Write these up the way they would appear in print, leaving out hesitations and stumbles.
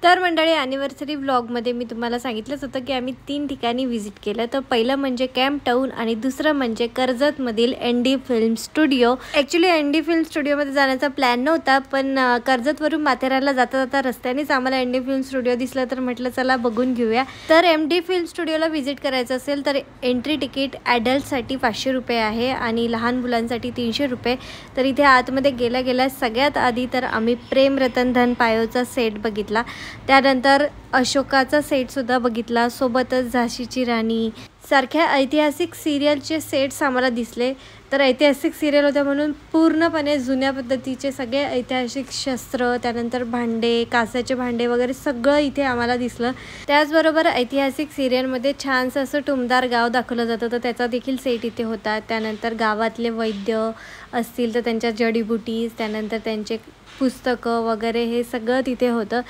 तर मंडळी ॲनिव्हर्सरी व्लॉगमध्ये मी तुम्हाला सांगितलंच होतं की आम्ही 3 ठिकाणी व्हिजिट केलं. तर पहिलं म्हणजे कॅम्प टाऊन आणि दुसरं म्हणजे कर्जतमधील ND film studio. Actually ND film स्टुडिओमध्ये जाण्याचा प्लॅन नव्हता, पण कर्जतवरून माथेरानला जाता जाता रस्त्यानेच आम्हाला एनडी फिल्म स्टुडिओ दिसलं, तर म्हटलं चला बघून घेऊया. तर एनडी फिल्म स्टुडिओला व्हिजिट करायचं असेल तर एंट्री तिकीट ॲडल्टसाठी 500 रुपये आहे आणि लहान मुलांसाठी 300 रुपये. तर इथे आतमध्ये गेल्या सगळ्यात आधी तर आम्ही प्रेम रतन धन पायोचा सेट बघितला, त्यानंतर अशोकाचा सेटसुद्धा बघितला, सोबतच झाशीची राणी सारख्या ऐतिहासिक सिरियलचे सेट्स आम्हाला दिसले. तर ऐतिहासिक सिरियल होत्या म्हणून पूर्णपणे जुन्या पद्धतीचे सगळे ऐतिहासिक शस्त्र, त्यानंतर भांडे, काचाचे भांडे वगैरे सगळं इथे आम्हाला दिसलं. त्याचबरोबर ऐतिहासिक सिरियलमध्ये छानसं असं टुमदार गाव दाखवलं जातं, तर त्याचा देखील सेट इथे होता. त्यानंतर गावातले वैद्य असतील तर त्यांच्या जडीबुटीज, त्यानंतर त्यांचे पुस्तकं वगैरे हे सगळं तिथे होतं.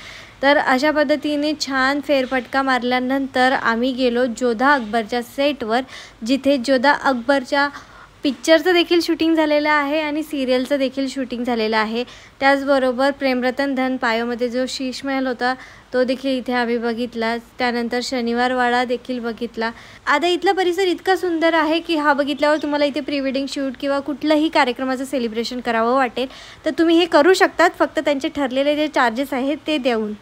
तर अशा पद्धतीने छान फेरफटका मारल्यानंतर आम्ही गेलो जोधा अकबरच्या सेटवर, जिथे जोधा अकबरच्या पिक्चरचं देखील शूटिंग झालेलं आहे आणि सिरियलचं देखील शूटिंग झालेलं आहे. त्याचबरोबर प्रेमरतन धन पायोमध्ये जो शीशमहल होता तो देखील इथे आम्ही बघितला. त्यानंतर शनिवारवाडा देखील बघितला. आता इथला परिसर इतका सुंदर आहे की हा बघितल्यावर तुम्हाला इथे प्री वेडिंग शूट किंवा कुठलंही कार्यक्रमाचं सेलिब्रेशन करावं वाटेल तर तुम्ही हे करू शकतात, फक्त त्यांचे ठरलेले जे चार्जेस आहेत ते देऊन.